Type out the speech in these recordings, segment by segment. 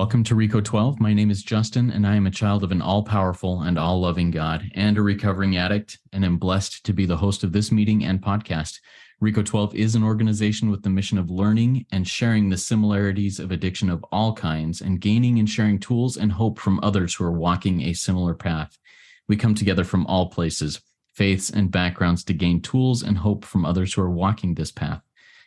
Welcome to RICO 12. My name is Justin, and I am a child of an all-powerful and all-loving God and a recovering addict, and am blessed to be the host of this meeting and podcast. RICO 12 is an organization with the mission of learning and sharing the similarities of addiction of all kinds and gaining and sharing tools and hope from others who are walking a similar path. We come together from all places, faiths, and backgrounds to gain tools and hope from others who are walking this path.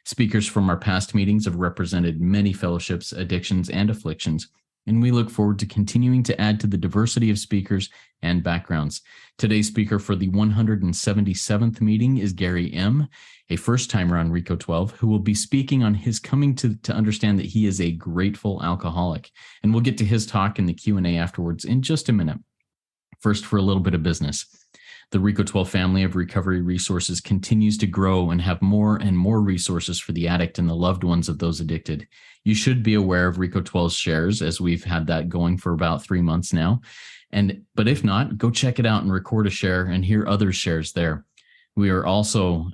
Speakers from our past meetings have represented many fellowships, addictions, and afflictions, and we look forward to continuing to add to the diversity of speakers and backgrounds. Today's speaker for the 177th meeting is Gary M., a first-timer on RICO 12, who will be speaking on his coming to understand that he is a grateful alcoholic. And we'll get to his talk in the Q&A afterwards in just a minute. First, for a little bit of business. The RICO 12 family of recovery resources continues to grow and have more and more resources for the addict and the loved ones of those addicted. You should be aware of RICO 12's shares, as we've had that going for about 3 months now. But if not, go check it out and record a share and hear others' shares there. We have also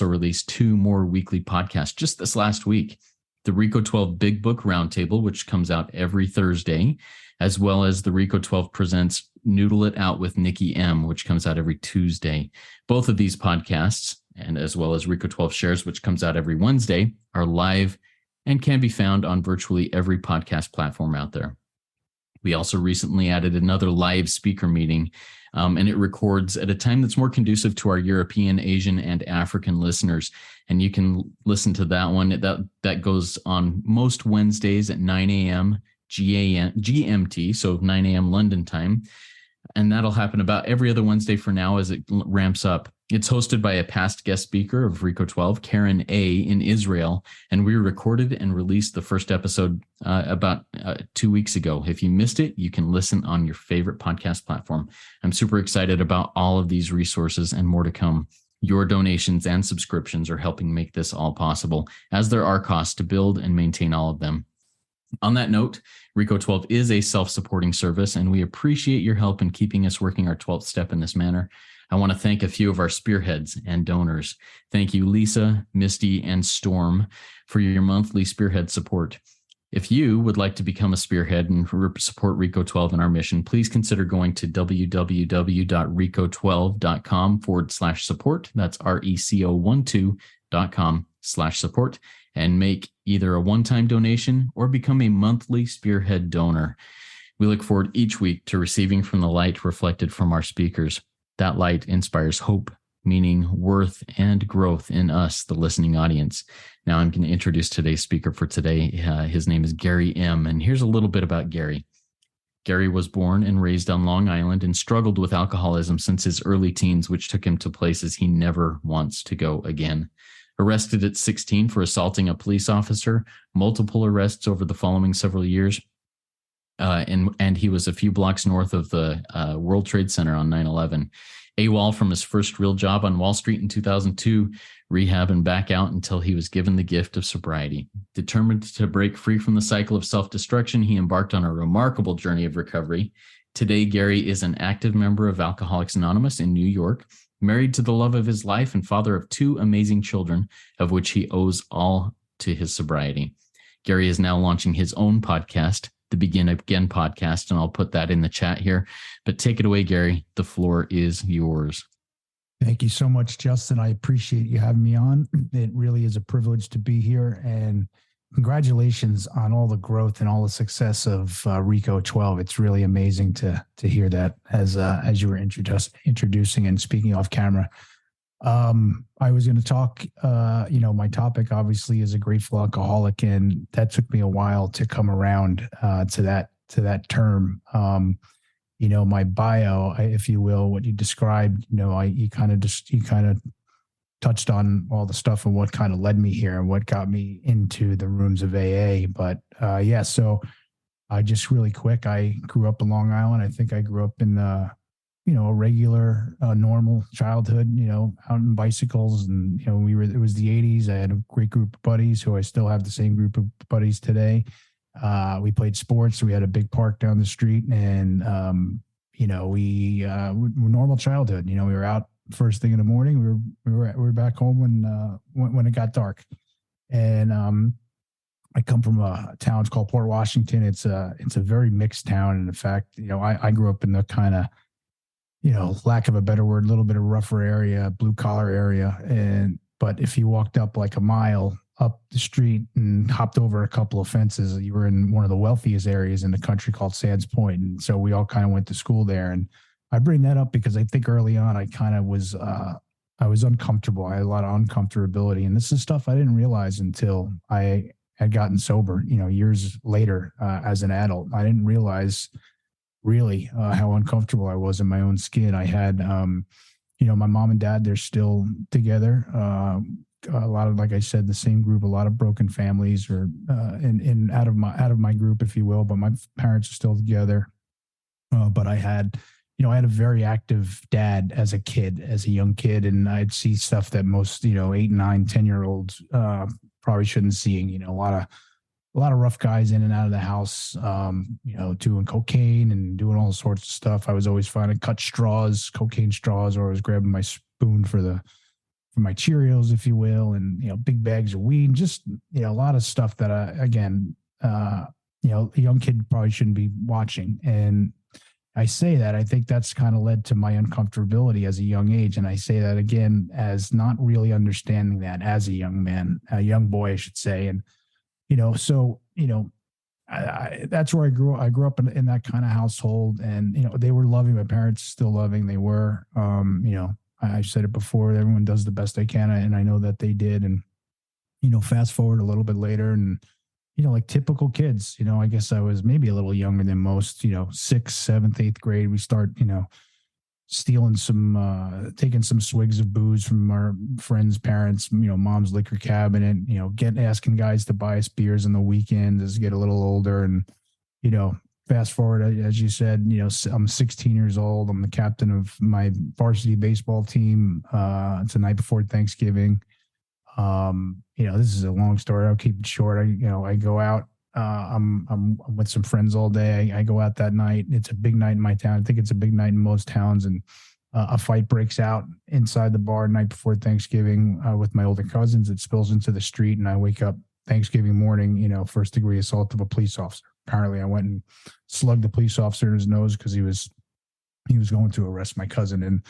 released 2 more weekly podcasts just this last week. The RICO 12 Big Book Roundtable, which comes out every Thursday, as well as the RICO 12 Presents Noodle It Out with Nikki M., which comes out every Tuesday. Both of these podcasts, and as well as RICO 12 Shares, which comes out every Wednesday, are live and can be found on virtually every podcast platform out there. We also recently added another live speaker meeting, and it records at a time that's more conducive to our European, Asian, and African listeners. And you can listen to that one. That goes on most Wednesdays at 9 a.m. GMT, so 9 a.m. London time. And that'll happen about every other Wednesday for now as it ramps up. It's hosted by a past guest speaker of RICO 12, Karen A. in Israel, and we recorded and released the first episode about 2 weeks ago. If you missed it, you can listen on your favorite podcast platform. I'm super excited about all of these resources and more to come. Your donations and subscriptions are helping make this all possible, as there are costs to build and maintain all of them. On that note, RICO 12 is a self-supporting service, and we appreciate your help in keeping us working our 12th step in this manner. I want to thank a few of our spearheads and donors. Thank you, Lisa, Misty, and Storm, for your monthly spearhead support. If you would like to become a spearhead and support RICO 12 in our mission, please consider going to www.rico12.com/support. That's RECO12.com/support. And make either a one-time donation or become a monthly spearhead donor. We look forward each week to receiving from the light reflected from our speakers. That light inspires hope, meaning, worth, and growth in us, the listening audience. Now I'm going to introduce today's speaker for today. His name is Gary M., and here's a little bit about Gary. Gary was born and raised on Long Island and struggled with alcoholism since his early teens, which took him to places he never wants to go again. Arrested at 16 for assaulting a police officer, multiple arrests over the following several years, and he was a few blocks north of the World Trade Center on 9/11. AWOL from his first real job on Wall Street in 2002, rehab and back out until he was given the gift of sobriety. Determined to break free from the cycle of self-destruction, he embarked on a remarkable journey of recovery. Today, Gary is an active member of Alcoholics Anonymous in New York, married to the love of his life and father of 2 amazing children, of which he owes all to his sobriety. Gary is now launching his own podcast, the Begin Again podcast, and I'll put that in the chat here. But take it away, Gary. The floor is yours. Thank you so much, Justin. I appreciate you having me on. It really is a privilege to be here, and congratulations on all the growth and all the success of RICO 12. It's really amazing to hear that as you were introducing and speaking off camera. I was going to talk, my topic obviously is a grateful alcoholic, and that took me a while to come around to that term. My bio, if you will, what you described, you kind of touched on all the stuff and what kind of led me here and what got me into the rooms of AA. But so just really quick, I grew up in Long Island. I think I grew up in a regular, normal childhood, out on bicycles. And, it was the 80s. I had a great group of buddies who I still have the same group of buddies today. We played sports. We had a big park down the street, and, we normal childhood, we were out first thing in the morning. We were back home when it got dark. And I come from a town it's called Port Washington. It's a very mixed town. And in fact, I grew up in the kind of, lack of a better word, a little bit of rougher area, blue collar area. But if you walked up like a mile up the street and hopped over a couple of fences, you were in one of the wealthiest areas in the country called Sands Point. And so we all kind of went to school there. And I bring that up because I think early on I was uncomfortable. I had a lot of uncomfortability. And this is stuff I didn't realize until I had gotten sober, years later as an adult. I didn't realize really how uncomfortable I was in my own skin. I had, my mom and dad, they're still together. A lot of, like I said, the same group, a lot of broken families or in out of my group, if you will, but my parents are still together. But I had a very active dad as a young kid, and I'd see stuff that most, 8, 9, 10-year-olds probably shouldn't see. A lot of rough guys in and out of the house, doing cocaine and doing all sorts of stuff. I was always finding cut straws, cocaine straws, or I was grabbing my spoon for my Cheerios, if you will, and, big bags of weed, just, a lot of stuff that, a young kid probably shouldn't be watching. And I say that, I think that's kind of led to my uncomfortability as a young age. And I say that again, as not really understanding that as a young man, a young boy, I should say. And, that's where I grew up. I grew up in that kind of household, and, they were loving. My parents still loving. They were, I said it before, everyone does the best they can. And I know that they did. And, fast forward a little bit later, and, like typical kids, I guess I was maybe a little younger than most, 6th, 7th, 8th grade. We start, stealing taking some swigs of booze from our friends' parents, mom's liquor cabinet, asking guys to buy us beers on the weekends as we get a little older. And, fast forward, as you said, I'm 16 years old. I'm the captain of my varsity baseball team. It's the night before Thanksgiving. This is a long story. I'll keep it short. I go out. I'm with some friends all day. I go out that night. It's a big night in my town. I think it's a big night in most towns. And a fight breaks out inside the bar night before Thanksgiving with my older cousins. It spills into the street, and I wake up Thanksgiving morning, first degree assault of a police officer. Apparently, I went and slugged the police officer in his nose because he was going to arrest my cousin. And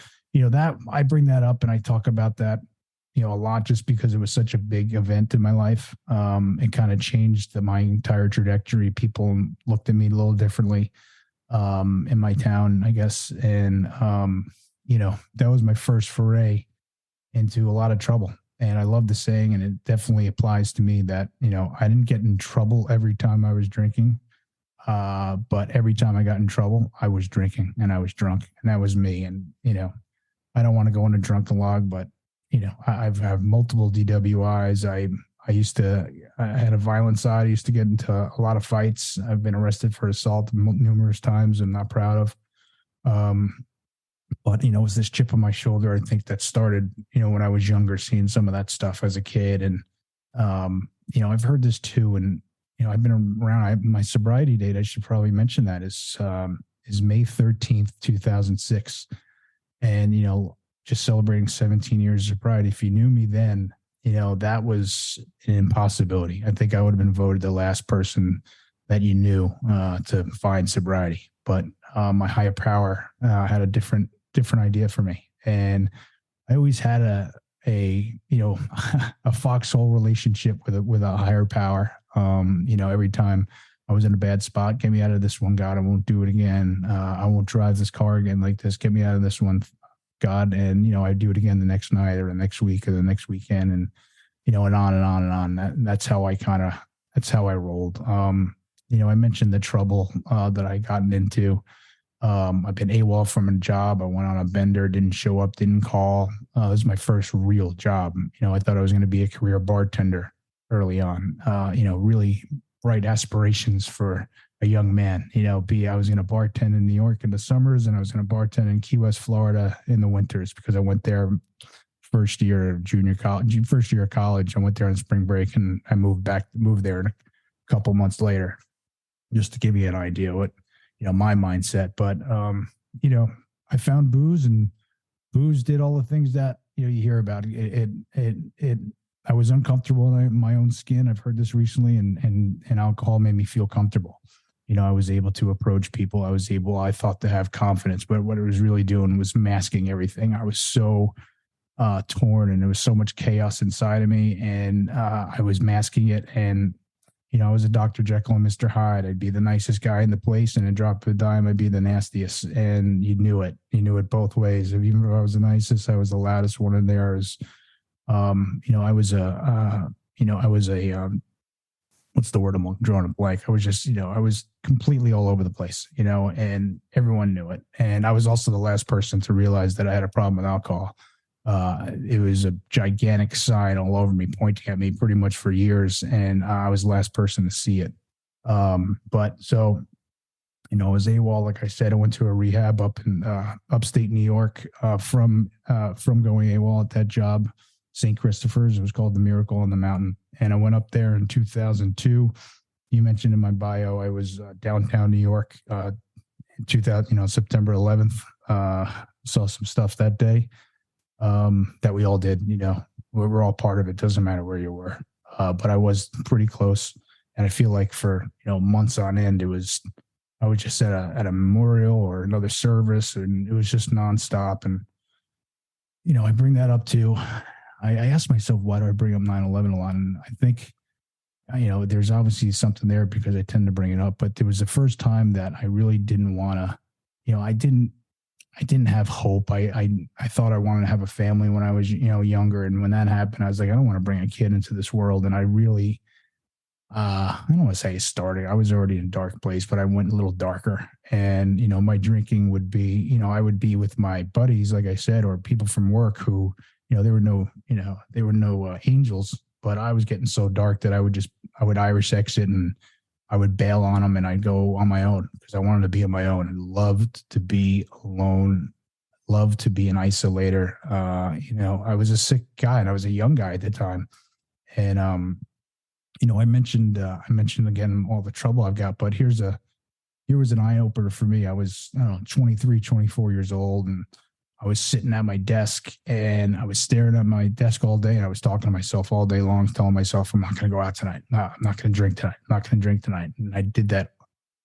that I bring that up and I talk about that a lot, just because it was such a big event in my life. It kind of changed my entire trajectory. People looked at me a little differently in my town, I guess. And, that was my first foray into a lot of trouble. And I love the saying, and it definitely applies to me, that, I didn't get in trouble every time I was drinking. But every time I got in trouble, I was drinking and I was drunk, and that was me. And, I don't want to go into drunken log, but I've had multiple DWIs. I had a violent side. I used to get into a lot of fights. I've been arrested for assault numerous times. I'm not proud of. But, it was this chip on my shoulder, I think, that started, when I was younger, seeing some of that stuff as a kid. And, I've heard this too. And, I've been around. My sobriety date, I should probably mention that, is May 13th, 2006. And, just celebrating 17 years of sobriety. If you knew me then, that was an impossibility. I think I would have been voted the last person that you knew to find sobriety. But my higher power had a different idea for me. And I always had a foxhole relationship with a higher power. Every time I was in a bad spot, get me out of this one, God, I won't do it again. I won't drive this car again like this. Get me out of this one, God. And, I do it again the next night or the next week or the next weekend, and, and on and on and on. That's how I rolled. I mentioned the trouble that I gotten into. I've been AWOL from a job. I went on a bender, didn't show up, didn't call. It was my first real job. I thought I was going to be a career bartender early on. Really bright aspirations for a young man. I was going to bartend in New York in the summers, and I was going to bartend in Key West, Florida in the winters, because I went there first year of college. I went there on spring break, and I moved there a couple months later, just to give you an idea what, my mindset. But, I found booze, and booze did all the things that, you hear about. It I was uncomfortable in my own skin. I've heard this recently, and alcohol made me feel comfortable. I was able to approach people. I thought, to have confidence, but what it was really doing was masking everything. I was so torn, and there was so much chaos inside of me, and I was masking it. And I was a Dr. Jekyll and Mr. Hyde. I'd be the nicest guy in the place, and a drop of a dime, I'd be the nastiest. And you knew it. You knew it both ways. Even if I was the nicest, I was the loudest one in there. I was a what's the word? I'm drawing a blank. I was just, I was completely all over the place, and everyone knew it. And I was also the last person to realize that I had a problem with alcohol. It was a gigantic sign all over me, pointing at me pretty much for years. And I was the last person to see it. But so, I was AWOL. Like I said, I went to a rehab up in upstate New York from going AWOL at that job, St. Christopher's. It was called the Miracle on the Mountain. And I went up there in 2002. You mentioned in my bio, I was downtown New York in 2000, September 11th. Saw some stuff that day that we all did. We're all part of it. Doesn't matter where you were. But I was pretty close. And I feel like for, months on end, I was just at a memorial or another service, and it was just nonstop. And, I bring that up to, I asked myself, why do I bring up 9/11 a lot? And I think, there's obviously something there because I tend to bring it up, but there was the first time that I really didn't want to, I didn't have hope. I thought I wanted to have a family when I was, younger. And when that happened, I was like, I don't want to bring a kid into this world. And I really, I don't want to say starting. I was already in a dark place, but I went a little darker. And, my drinking would be, I would be with my buddies, like I said, or people from work who, there were no angels, but I was getting so dark that I would Irish exit, and I would bail on them, and I'd go on my own because I wanted to be on my own and loved to be alone, loved to be an isolator. I was a sick guy, and I was a young guy at the time. And, I mentioned again, all the trouble I've got, but here was an eye opener for me. I was, 23, 24 years old, and I was sitting at my desk, and I was staring at my desk all day, and I was talking to myself all day long, telling myself, I'm not going to go out tonight. No, I'm not going to drink tonight. I'm not going to drink tonight. And I did that.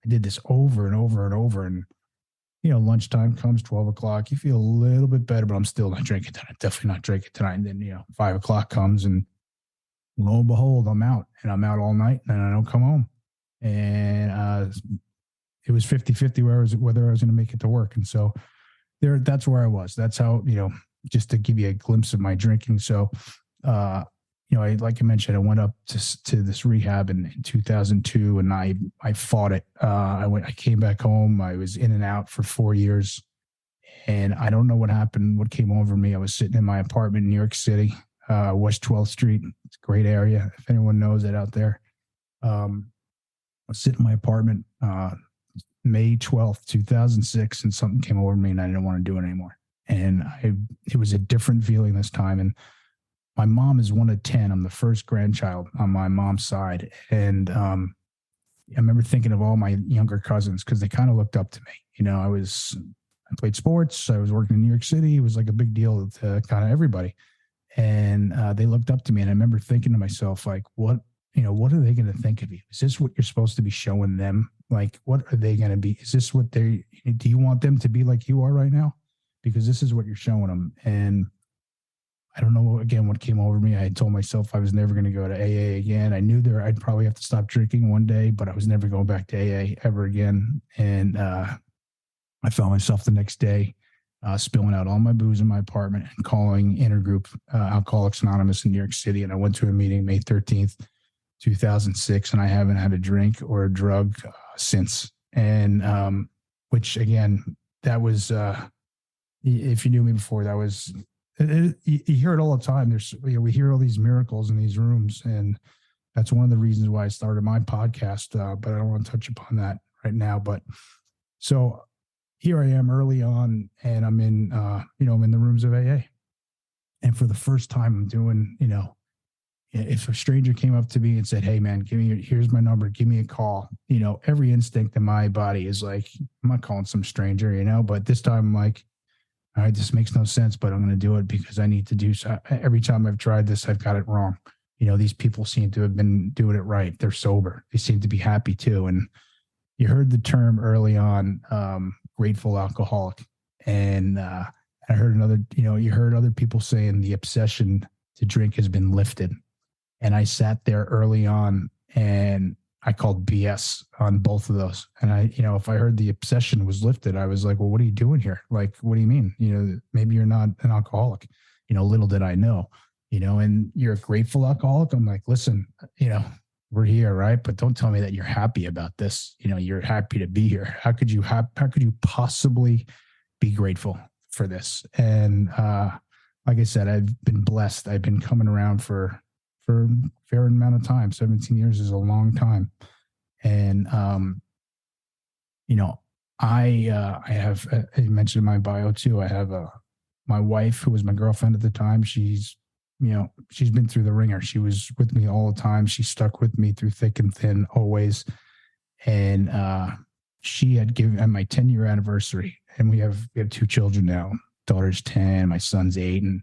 I did this over and over and over. And, lunchtime comes, 12 o'clock. You feel a little bit better, but I'm still not drinking tonight. Definitely not drinking tonight. And then, 5 o'clock comes, and lo and behold, I'm out, and I'm out all night, and I don't come home. And it was 50-50 whether I was going to make it to work. And so that's where I was. That's how, just to give you a glimpse of my drinking. So, like I mentioned, I went up to this rehab in 2002, and I fought it. I came back home. I was in and out for 4 years, and I don't know what happened, what came over me. I was sitting in my apartment in New York City, West 12th Street. It's a great area, if anyone knows it out there. I was sitting in my apartment, May 12th, 2006, and something came over me, and I didn't want to do it anymore. And it was a different feeling this time. And my mom is one of 10. I'm the first grandchild on my mom's side. And I remember thinking of all my younger cousins because they kind of looked up to me. I played sports. I was working in New York City. It was like a big deal to kind of everybody. And they looked up to me. And I remember thinking to myself, like, what are they going to think of you? Is this what you're supposed to be showing them? Like, what are they going to be? Is this what do you want them to be like you are right now? Because this is what you're showing them. And I don't know, again, what came over me. I had told myself I was never going to go to AA again. I knew I'd probably have to stop drinking one day, but I was never going back to AA ever again. And I found myself the next day spilling out all my booze in my apartment and calling intergroup Alcoholics Anonymous in New York City. And I went to a meeting May 13th, 2006, and I haven't had a drink or a drug since. And which, again, that was, if you knew me before, that was, you hear it all the time. We hear all these miracles in these rooms, and that's one of the reasons why I started my podcast. But I don't want to touch upon that right now. But so here I am early on, and I'm in, I'm in the rooms of AA, and for the first time, I'm doing, if a stranger came up to me and said, "Hey man, here's my number, give me a call," every instinct in my body is like, I'm not calling some stranger, but this time I'm like, All right, this makes no sense, but I'm going to do it because I need to do so. Every time I've tried this, I've got it wrong. These people seem to have been doing it right. They're sober. They seem to be happy too. And you heard the term early on, grateful alcoholic. And I heard you heard other people saying the obsession to drink has been lifted. And I sat there early on and I called BS on both of those. And if I heard the obsession was lifted, I was like, well, what are you doing here? Like, what do you mean? Maybe you're not an alcoholic. Little did I know, and you're a grateful alcoholic. I'm like, listen, we're here, right? But don't tell me that you're happy about this. You're happy to be here. How could you possibly be grateful for this? And like I said, I've been blessed. I've been coming around for a fair amount of time. 17 years is a long time. And, I have, I mentioned in my bio too, I have my wife, who was my girlfriend at the time. She's been through the ringer. She was with me all the time. She stuck with me through thick and thin, always. And she had given at my 10-year anniversary, and we have 2 children now. Daughter's 10, my son's 8, and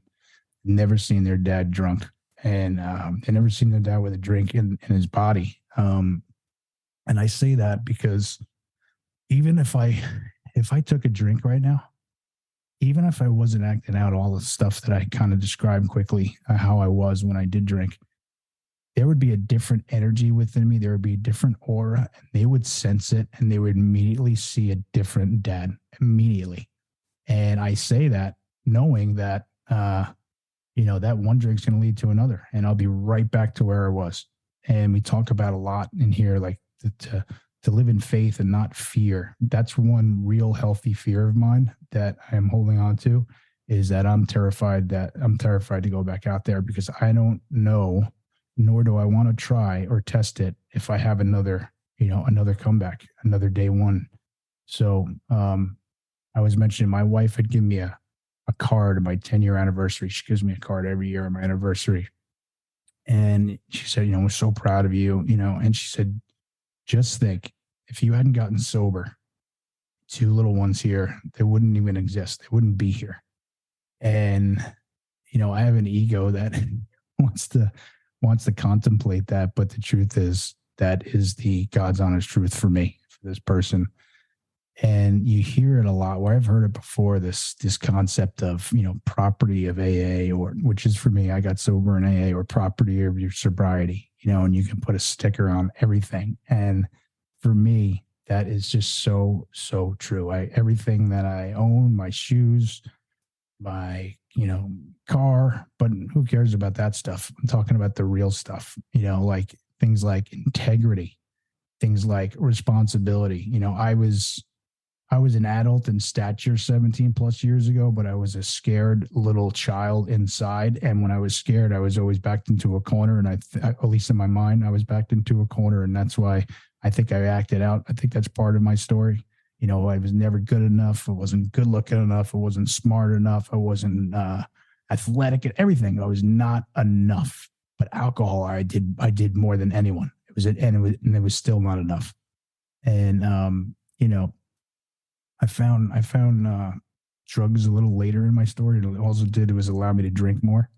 never seen their dad drunk. And they never seen their dad with a drink in his body. And I say that because even if I took a drink right now, even if I wasn't acting out all the stuff that I kind of described quickly, how I was when I did drink, there would be a different energy within me. There would be a different aura, and they would sense it, and they would immediately see a different dad immediately. And I say that knowing that, that one drink's going to lead to another, and I'll be right back to where I was. And we talk about a lot in here, like to live in faith and not fear. That's one real healthy fear of mine that I am holding on to, is that I'm terrified to go back out there, because I don't know, nor do I want to try or test it if I have another comeback, another day one. So I was mentioning my wife had given me a card on my 10-year anniversary. She gives me a card every year on my anniversary. And she said, we're so proud of you, and she said, just think, if you hadn't gotten sober, 2 little ones here, they wouldn't even exist. They wouldn't be here. And, I have an ego that wants to contemplate that. But the truth is, that is the God's honest truth for me, for this person. And you hear it a lot, where I've heard it before, this concept of, property of AA, or which is for me, I got sober in AA, or property of your sobriety, and you can put a sticker on everything. And for me, that is just so, so true. Everything that I own, my shoes, my, car, but who cares about that stuff? I'm talking about the real stuff, like things like integrity, things like responsibility. I was an adult in stature 17 plus years ago, but I was a scared little child inside. And when I was scared, I was always backed into a corner. And at least in my mind, I was backed into a corner. And that's why I think I acted out. I think that's part of my story. I was never good enough. I wasn't good looking enough. I wasn't smart enough. I wasn't athletic and everything. I was not enough. But alcohol, I did more than anyone. It was still not enough. And I found drugs a little later in my story. It also did was allow me to drink more.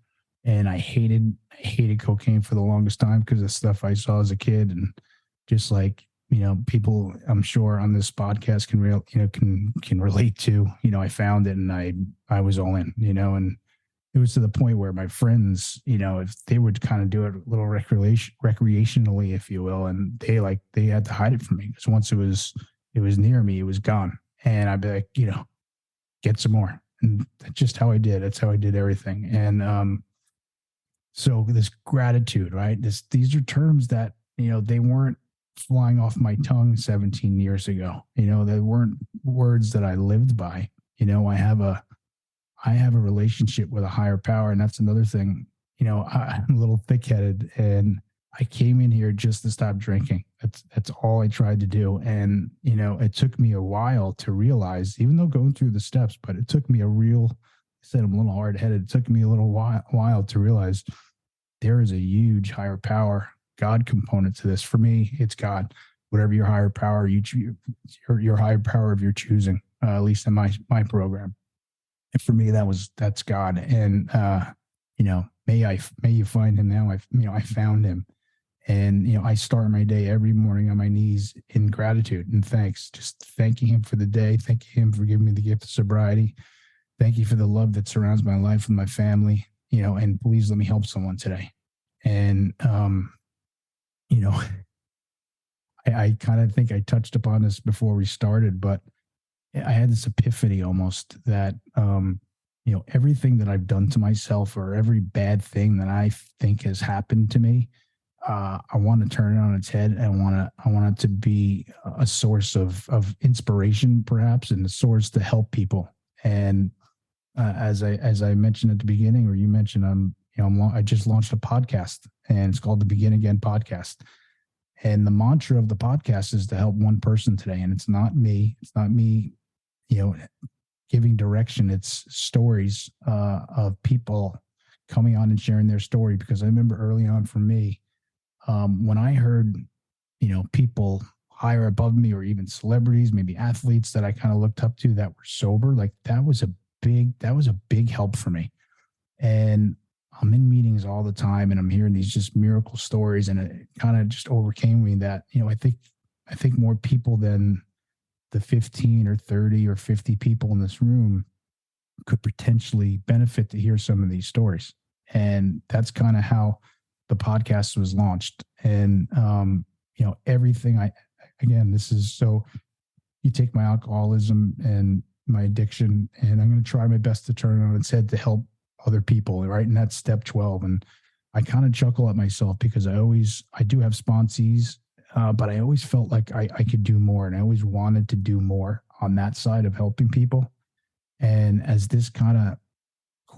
And I hated cocaine for the longest time because of stuff I saw as a kid. And just like, people I'm sure on this podcast can relate to, I found it and I was all in, and it was to the point where my friends, if they would kind of do it a little recreationally, if you will, and they had to hide it from me, because once it was near me, it was gone. And I'd be like, get some more. And that's just how I did. That's how I did everything. And so this gratitude, right? These are terms that, they weren't flying off my tongue 17 years ago. They weren't words that I lived by. I have a relationship with a higher power. And that's another thing. I'm a little thick-headed, and I came in here just to stop drinking. That's all I tried to do. And, it took me a while to realize, even though going through the steps, but it took me I'm a little hard-headed. It took me a little while to realize there is a huge higher power, God component to this. For me, it's God. Whatever your higher power, your higher power of your choosing, at least in my program. And for me, that's God. And, may you find him now. I found him. And, I start my day every morning on my knees in gratitude and thanks, just thanking him for the day, thanking him for giving me the gift of sobriety. Thank you for the love that surrounds my life and my family, and please let me help someone today. And, you know, I kind of think I touched upon this before we started, but I had this epiphany almost that, everything that I've done to myself or every bad thing that I think has happened to me, I want to turn it on its head. And I want it to be a source of inspiration, perhaps, and a source to help people. And as I mentioned at the beginning, or you mentioned, I just launched a podcast, and it's called the Begin Again Podcast. And the mantra of the podcast is to help one person today. And it's not me. It's not me, giving direction. It's stories of people coming on and sharing their story. Because I remember early on for me, when I heard, people higher above me, or even celebrities, maybe athletes that I kind of looked up to that were sober, like that was a big help for me. And I'm in meetings all the time, and I'm hearing these just miracle stories, and it kind of just overcame me that, I think more people than the 15 or 30 or 50 people in this room could potentially benefit to hear some of these stories. And that's kind of how the podcast was launched. And, everything this is, so you take my alcoholism and my addiction, and I'm going to try my best to turn it on its head to help other people. Right. And that's step 12. And I kind of chuckle at myself because I do have sponsees, but I always felt like I could do more, and I always wanted to do more on that side of helping people. And as this kind of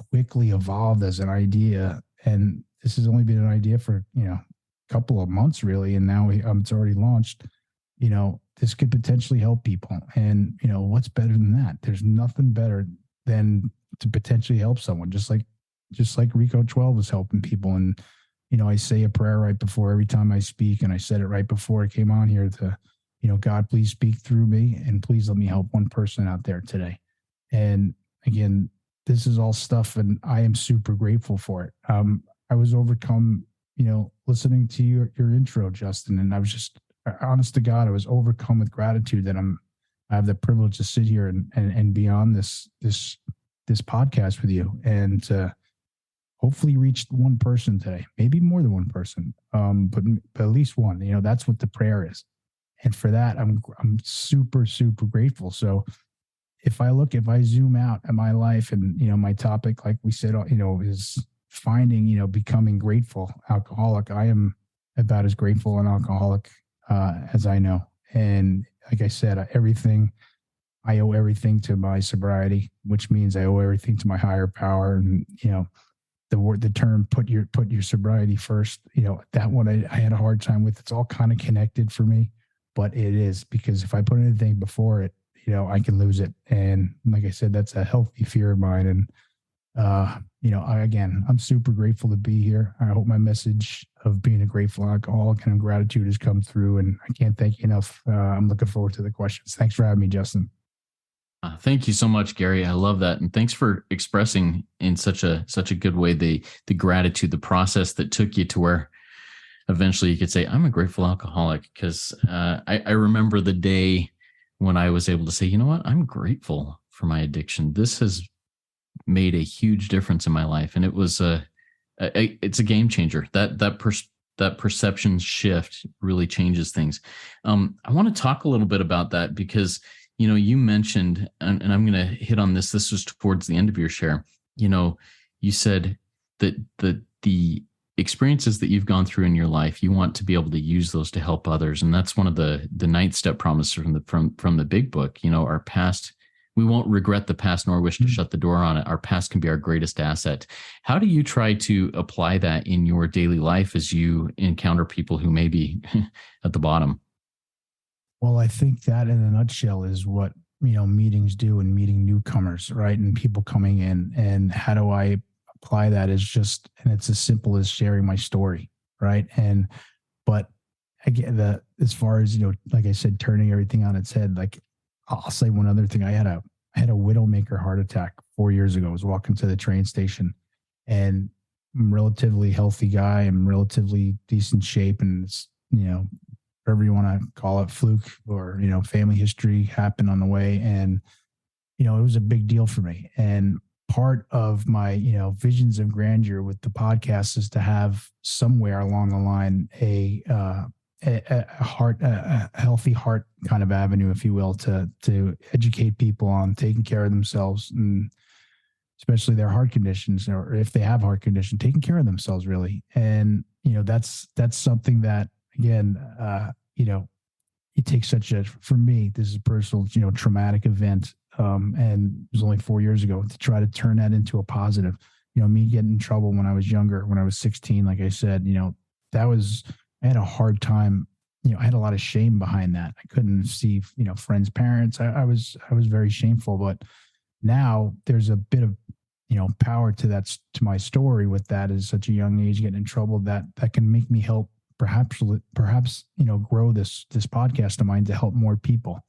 quickly evolved as an idea, and this has only been an idea for, a couple of months really. And now it's already launched, this could potentially help people. And, what's better than that? There's nothing better than to potentially help someone, just like Rico 12 was helping people. And, I say a prayer right before every time I speak. And I said it right before I came on here to, God, please speak through me, and please let me help one person out there today. And again, this is all stuff, and I am super grateful for it. I was overcome, listening to your intro, Justin, and I was just, honest to God, I was overcome with gratitude that I have the privilege to sit here and be on this podcast with you, and hopefully reach one person today, maybe more than one person, but at least one. That's what the prayer is, and for that, I'm super, super grateful. So if I zoom out at my life, and my topic, like we said, is finding, becoming grateful alcoholic. I am about as grateful an alcoholic as I know. And like I said, I owe everything to my sobriety, which means I owe everything to my higher power. And, the term, put your sobriety first, that one I had a hard time with. It's all kind of connected for me, but it is, because if I put anything before it, I can lose it. And like I said, that's a healthy fear of mine. And, I'm super grateful to be here. I hope my message of being a grateful alcoholic and gratitude has come through, and I can't thank you enough. I'm looking forward to the questions. Thanks for having me, Justin. Thank you so much, Gary. I love that. And thanks for expressing in such a good way the gratitude, the process that took you to where eventually you could say, I'm a grateful alcoholic. Because I remember the day when I was able to say, you know what, I'm grateful for my addiction. This has made a huge difference in my life. And it was it's a game changer. That perception shift really changes things. I want to talk a little bit about that, because you mentioned, and I'm going to hit on this. This was towards the end of your share. You said that the experiences that you've gone through in your life, you want to be able to use those to help others. And that's one of the 9th step promises from the big book. Our past, we won't regret the past nor wish to shut the door on it. Our past can be our greatest asset. How do you try to apply that in your daily life as you encounter people who may be at the bottom? Well, I think that in a nutshell is what, meetings do, and meeting newcomers, right? And people coming in, and how do I apply that is just, and it's as simple as sharing my story. Right. But again, as far as, like I said, turning everything on its head, like I'll say one other thing. I had I had a widowmaker heart attack 4 years ago. I was walking to the train station, and I'm a relatively healthy guy. I'm relatively decent shape, and it's, whatever you want to call it, fluke or, family history happened on the way. And, it was a big deal for me. And part of my, visions of grandeur with the podcast is to have somewhere along the line a healthy heart kind of avenue, if you will, to educate people on taking care of themselves, and especially their heart conditions, or if they have heart condition, taking care of themselves really. And, that's something that, again, it takes for me, this is a personal, traumatic event. And it was only 4 years ago, to try to turn that into a positive. Me getting in trouble when I was younger, when I was 16, like I said, I had a hard time. I had a lot of shame behind that. I couldn't see, friends' parents. I was very shameful. But now there's a bit of, power to my story with that, at such a young age, getting in trouble, that can make me help perhaps, grow this podcast of mine to help more people.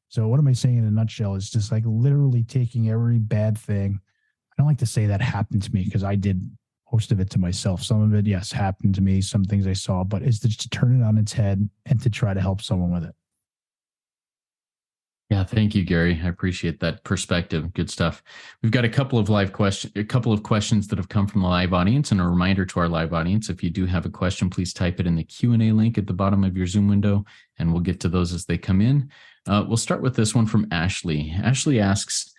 So what am I saying in a nutshell is just like literally taking every bad thing. I don't like to say that happened to me, because I did most of it to myself. Some of it, yes, happened to me, some things I saw, but it's just to turn it on its head and to try to help someone with it. Yeah, thank you, Gary. I appreciate that perspective. Good stuff. We've got a couple of questions that have come from the live audience, and a reminder to our live audience: if you do have a question, please type it in the Q&A link at the bottom of your Zoom window, and we'll get to those as they come in. We'll start with this one from Ashley. Ashley asks,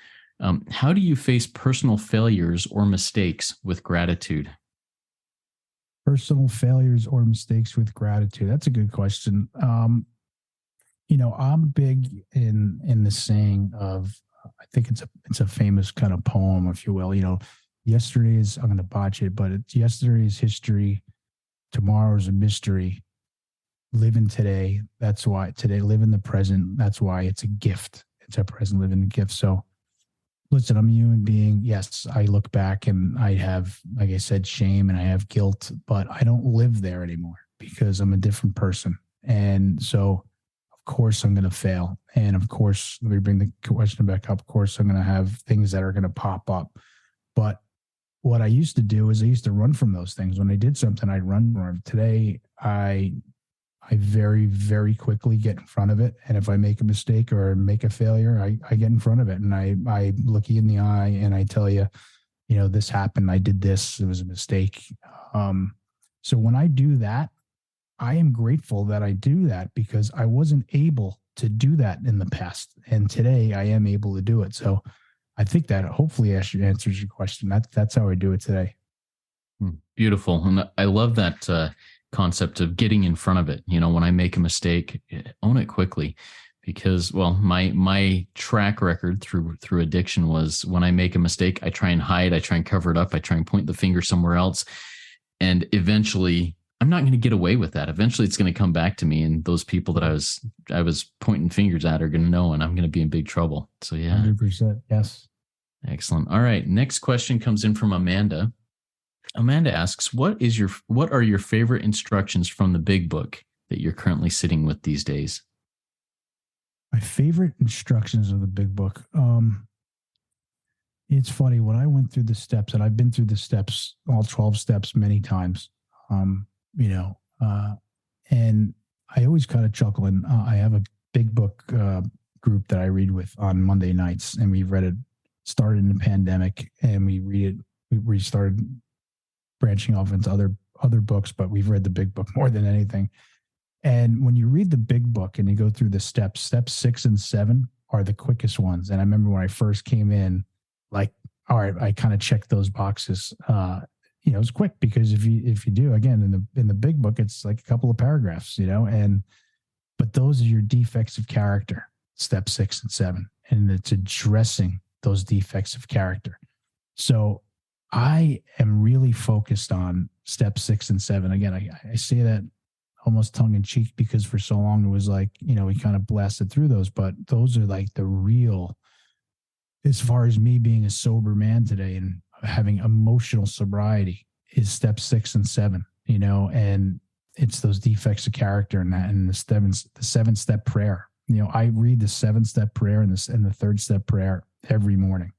how do you face personal failures or mistakes with gratitude? Personal failures or mistakes with gratitude. That's a good question. I'm big in the saying of, I think it's a famous kind of poem, if you will. Yesterday is, I'm going to botch it, but yesterday is history. Tomorrow is a mystery. Live in today. That's why today, live in the present. That's why it's a gift. It's a present, live in a gift. So listen, I'm a human being. Yes, I look back and I have, like I said, shame and I have guilt, but I don't live there anymore because I'm a different person. And so, of course, I'm going to fail. And of course, let me bring the question back up. Of course, I'm going to have things that are going to pop up. But what I used to do is I used to run from those things. When I did something, I'd run from it. Today, I very, very quickly get in front of it. And if I make a mistake or make a failure, I get in front of it. And I look you in the eye and I tell you, this happened. I did this. It was a mistake. So when I do that, I am grateful that I do that, because I wasn't able to do that in the past. And today I am able to do it. So I think that hopefully answers your question. That's how I do it today. Beautiful. And I love that concept of getting in front of it. When I make a mistake, own it quickly, because, well, my track record through addiction was, when I make a mistake, I try and hide, I try and cover it up, I try and point the finger somewhere else. And eventually I'm not going to get away with that. Eventually it's going to come back to me, and those people that I was pointing fingers at are going to know, and I'm going to be in big trouble. So yeah. 100%. Yes. Excellent. All right. Next question comes in from Amanda. Amanda asks, what are your favorite instructions from the big book that you're currently sitting with these days? My favorite instructions of the big book. It's funny, when I went through the steps, and I've been through the steps, all 12 steps many times, and I always kind of chuckle. And I have a big book group that I read with on Monday nights, and we've read it, started in the pandemic, and we read it. We started branching off into other books, but we've read the big book more than anything. And when you read the big book and you go through the steps 6 and 7 are the quickest ones. And I remember when I first came in, like, all right, I kind of checked those boxes. It was quick, because if you do, again, in the big book, it's like a couple of paragraphs, but those are your defects of character, step 6 and 7, and it's addressing those defects of character. So I am really focused on step 6 and 7. Again, I say that almost tongue in cheek, because for so long it was like, we kind of blasted through those, but those are like the real, as far as me being a sober man today and having emotional sobriety, is step 6 and 7, and it's those defects of character, and the 7-step prayer. I read the 7-step prayer and the 3rd step prayer every morning.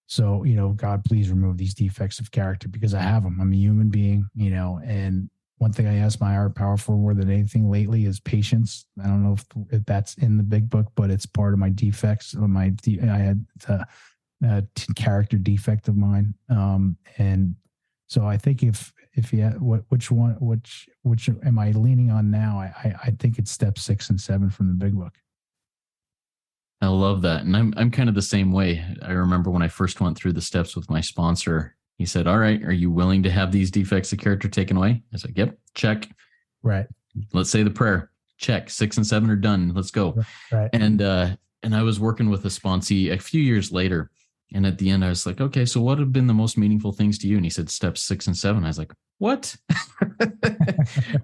So, God, please remove these defects of character because I have them. I'm a human being, and one thing I ask my higher power for more than anything lately is patience. I don't know if that's in the big book, but it's part of my defects. I had a character defect of mine. And so I think if you which am I leaning on now? I think it's step 6 and 7 from the big book. I love that. And I'm kind of the same way. I remember when I first went through the steps with my sponsor, he said, "All right, are you willing to have these defects of character taken away?" I was like, "Yep, check." Right. Let's say the prayer. Check. 6 and 7 are done. Let's go. Right. And I was working with a sponsee a few years later. And at the end, I was like, "Okay, so what have been the most meaningful things to you?" And he said, "Steps 6 and 7." I was like, "What?"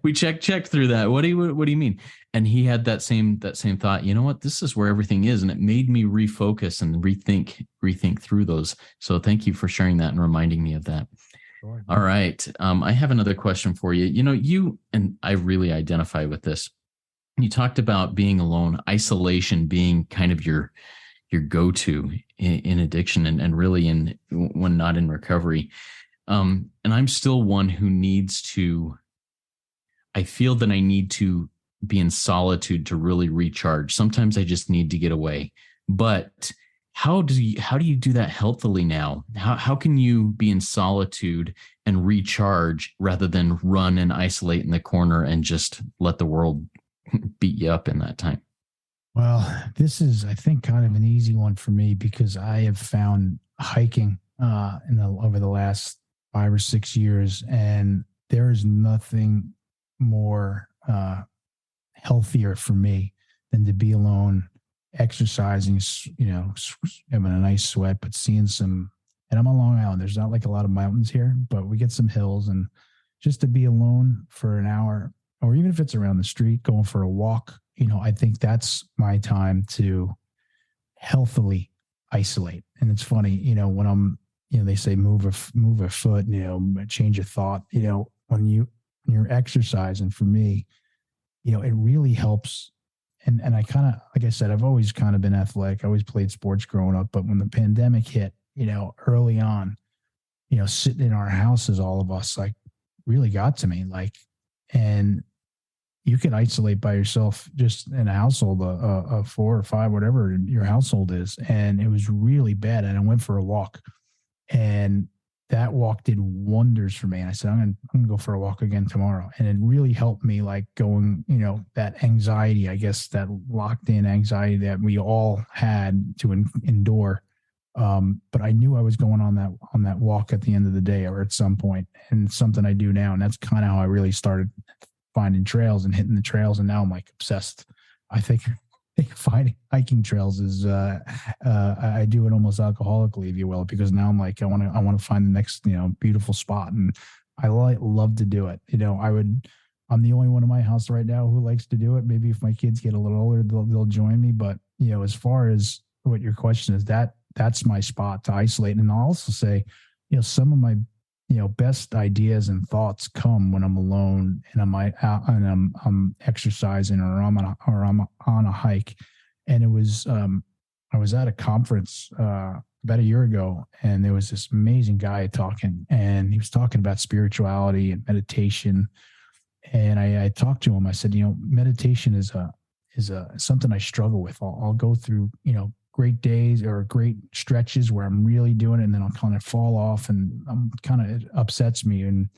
We check through that. What do you mean? And he had that same thought. You know what? This is where everything is, and it made me refocus and rethink through those. So thank you for sharing that and reminding me of that. Sure. All right. I have another question for you. You and I really identify with this. You talked about being alone, isolation being kind of your go-to in addiction and really when not in recovery. And I'm still one who I feel that I need to be in solitude to really recharge. Sometimes I just need to get away. But how do you do that healthily now? How can you be in solitude and recharge rather than run and isolate in the corner and just let the world beat you up in that time? Well, this is, I think, kind of an easy one for me because I have found hiking over the last 5 or 6 years, and there is nothing more healthier for me than to be alone, exercising, having a nice sweat, but seeing some. And I'm on Long Island. There's not like a lot of mountains here, but we get some hills, and just to be alone for an hour, or even if it's around the street, going for a walk. I think that's my time to healthily isolate. And it's funny, when they say move a foot, change a thought, when you're exercising, for me, it really helps. And I kind of, like I said, I've always kind of been athletic. I always played sports growing up, but when the pandemic hit, early on, sitting in our houses, all of us, like, really got to me, and you can isolate by yourself just in a household of 4 or 5, whatever your household is. And it was really bad. And I went for a walk, and that walk did wonders for me. And I said, I'm going to go for a walk again tomorrow. And it really helped me, going, that anxiety, I guess, that locked in anxiety that we all had to endure. But I knew I was going on that walk at the end of the day or at some point, and it's something I do now. And that's kind of how I really started finding trails and hitting the trails. And now I'm obsessed. I think finding hiking trails is, I do it almost alcoholically, if you will, because now I'm I want to find the next, beautiful spot. And I love to do it. I'm the only one in my house right now who likes to do it. Maybe if my kids get a little older, they'll join me. But, as far as what your question is, that's my spot to isolate. And I'll also say, some of my, best ideas and thoughts come when I'm alone and I'm exercising or I'm on a hike. And it was, I was at a conference about a year ago, and there was this amazing guy talking, and he was talking about spirituality and meditation. And I talked to him. I said, meditation is something I struggle with. I'll go through, great days or great stretches where I'm really doing it, and then I'll kind of fall off, and it upsets me. And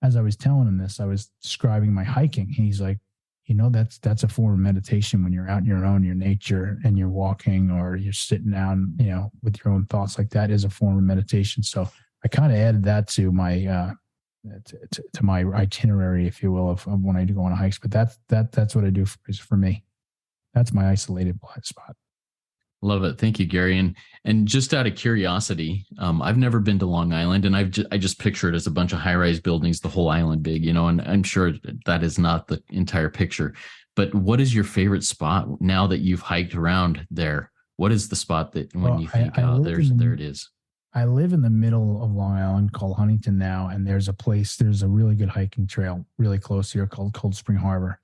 as I was telling him this, I was describing my hiking. He's like, that's a form of meditation when you're out in your nature and you're walking or you're sitting down, with your own thoughts. Like, that is a form of meditation. So I kind of added that to my to my itinerary, if you will, of when I do go on hikes. But that's what I do for me. That's my isolated spot. Love it. Thank you, Gary. And just out of curiosity, I've never been to Long Island, and I just picture it as a bunch of high-rise buildings, the whole island big, and I'm sure that is not the entire picture. But what is your favorite spot now that you've hiked around there? What is the spot that when you think, there it is? I live in the middle of Long Island called Huntington now, and there's a really good hiking trail really close here called Cold Spring Harbor.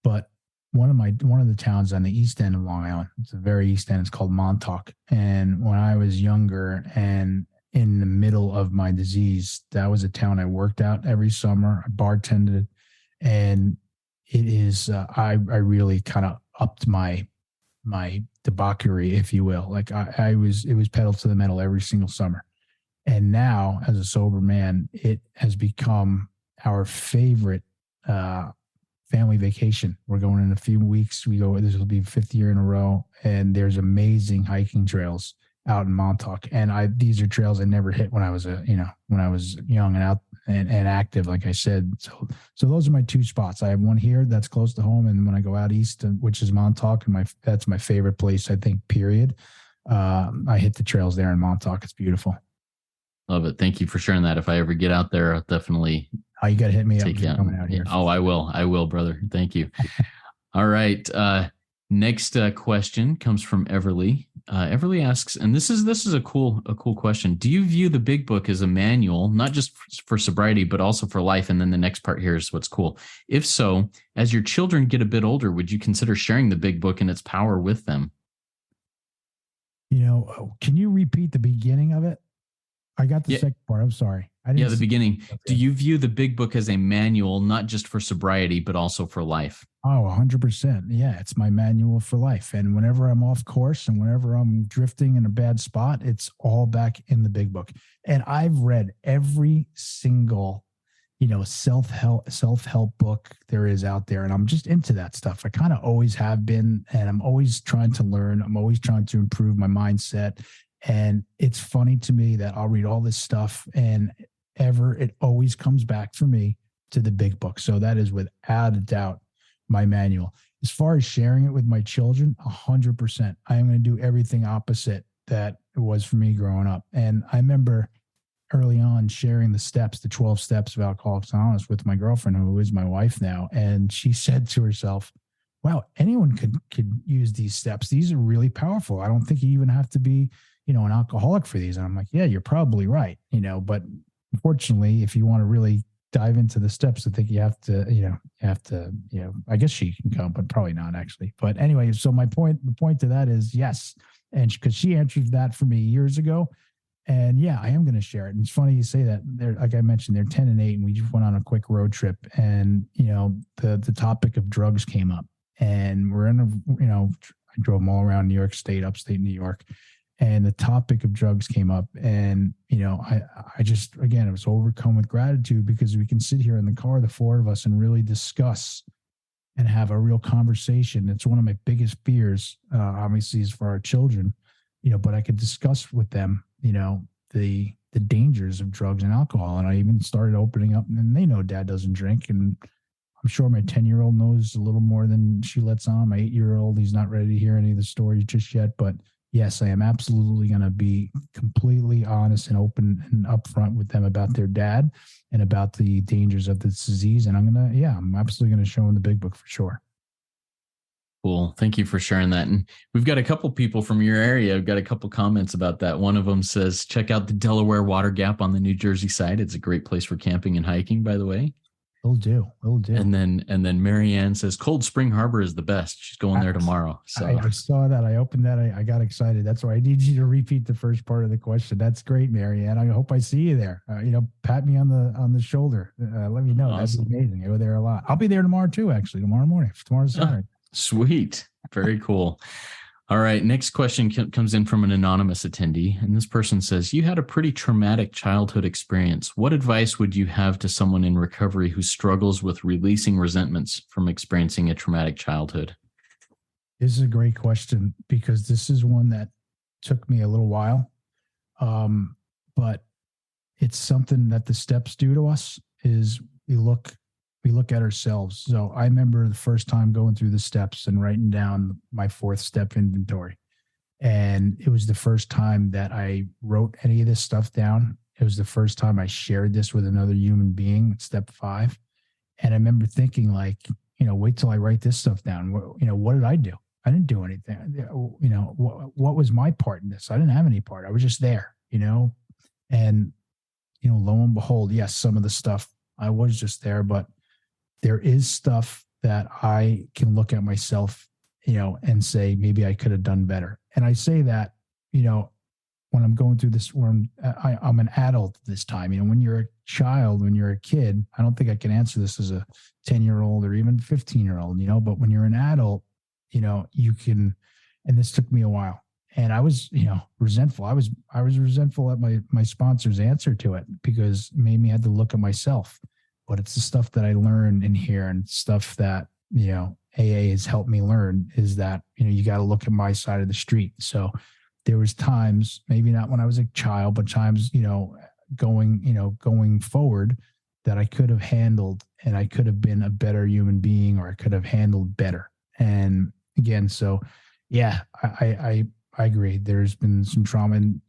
But one of the towns on the east end of Long Island. It's the very east end. It's called Montauk. And when I was younger and in the middle of my disease, that was a town I worked out every summer. I bartended, and it is I really kind of upped my debauchery, if you will. Like it was pedal to the metal every single summer. And now, as a sober man, it has become our favorite family vacation. We're going in a few weeks. This will be 5th year in a row, and there's amazing hiking trails out in Montauk. And these are trails I never hit when I was young and out and active, like I said. So those are my two spots. I have one here that's close to home, and when I go out east, which is Montauk, and that's my favorite place, I think, period. I hit the trails there in Montauk. It's beautiful. Love it. Thank you for sharing that. If I ever get out there, I'll definitely. Oh, you got to hit me up coming out here. Oh, I will, brother. Thank you. All right. Next question comes from Everly. Everly asks, and this is a cool question. Do you view the Big Book as a manual, not just for sobriety, but also for life? And then the next part here is what's cool. If so, as your children get a bit older, would you consider sharing the Big Book and its power with them? Can you repeat the beginning of it? I got the second part. I'm sorry. The beginning. Do you view the Big Book as a manual, not just for sobriety, but also for life? Oh, 100%. Yeah, it's my manual for life. And whenever I'm off course and whenever I'm drifting in a bad spot, it's all back in the Big Book. And I've read every single, self-help book there is out there. And I'm just into that stuff. I kind of always have been, and I'm always trying to learn. I'm always trying to improve my mindset. And it's funny to me that I'll read all this stuff and it always comes back for me to the Big Book. So that is without a doubt my manual. As far as sharing it with my children, 100%. I am going to do everything opposite that it was for me growing up. And I remember early on sharing the 12 steps of Alcoholics Anonymous with my girlfriend, who is my wife now. And she said to herself, wow, anyone could use these steps. These are really powerful. I don't think you even have to be, an alcoholic for these. And I'm like, yeah, you're probably right. But unfortunately, if you want to really dive into the steps, I think you have to, I guess she can come, but probably not actually. But anyway, so the point to that is yes. And because she answered that for me years ago. And yeah, I am going to share it. And it's funny you say that. They're, like I mentioned, they're 10 and 8, and we just went on a quick road trip, and, the topic of drugs came up, and we're in I drove them all around New York State, upstate New York. And the topic of drugs came up, and, I just, again, I was overcome with gratitude because we can sit here in the car, the four of us, and really discuss and have a real conversation. It's one of my biggest fears, obviously, is for our children, but I could discuss with them, the dangers of drugs and alcohol. And I even started opening up, and they know Dad doesn't drink. And I'm sure my 10-year-old knows a little more than she lets on. My 8-year-old, he's not ready to hear any of the stories just yet, but yes, I am absolutely going to be completely honest and open and upfront with them about their dad and about the dangers of this disease. And I'm absolutely going to show them the Big Book for sure. Cool. Thank you for sharing that. And we've got a couple people from your area. I've got a couple comments about that. One of them says, check out the Delaware Water Gap on the New Jersey side. It's a great place for camping and hiking, by the way. Will do. And then Marianne says Cold Spring Harbor is the best. She's going there tomorrow. So I saw that. I opened that. I got excited. That's why I need you to repeat the first part of the question. That's great, Marianne. I hope I see you there. Pat me on the shoulder. Let me know. Awesome. That'd be amazing. I go there a lot. I'll be there tomorrow too. Actually, tomorrow morning. Tomorrow's Saturday. Sweet. Very cool. All right. Next question comes in from an anonymous attendee. And this person says, you had a pretty traumatic childhood experience. What advice would you have to someone in recovery who struggles with releasing resentments from experiencing a traumatic childhood? This is a great question, because this is one that took me a little while. But it's something that the steps do to us is we look at ourselves. So I remember the first time going through the steps and writing down my 4th step inventory. And it was the first time that I wrote any of this stuff down. It was the first time I shared this with another human being, step 5. And I remember thinking, like, wait till I write this stuff down. What did I do? I didn't do anything. What was my part in this? I didn't have any part. I was just there, and, lo and behold, yes, some of the stuff I was just there, but there is stuff that I can look at myself, and say, maybe I could have done better. And I say that, when I'm going through this, when I'm an adult this time, when you're a child, when you're a kid, I don't think I can answer this as a 10-year-old or even 15-year-old, but when you're an adult, you can, and this took me a while. And I was, resentful. I was resentful at my sponsor's answer to it, because it made me have to look at myself. But it's the stuff that I learned in here, and stuff that, AA has helped me learn, is that, you got to look at my side of the street. So there was times, maybe not when I was a child, but times, going forward, that I could have handled, and I could have been a better human being, or I could have handled better. And again, so yeah, I agree. There's been some trauma, and,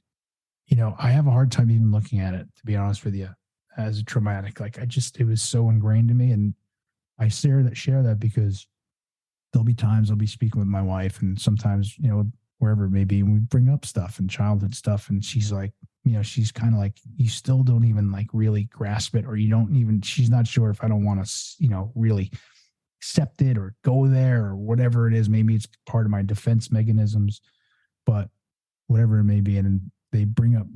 I have a hard time even looking at it, to be honest with you, as a traumatic. Like, it was so ingrained in me. And I share that because there'll be times I'll be speaking with my wife, and sometimes, wherever it may be, and we bring up stuff and childhood stuff. And she's like, she's kind of like, you still don't even like really grasp it, or she's not sure if I don't want to, really accept it or go there or whatever it is. Maybe it's part of my defense mechanisms, but whatever it may be. And they bring up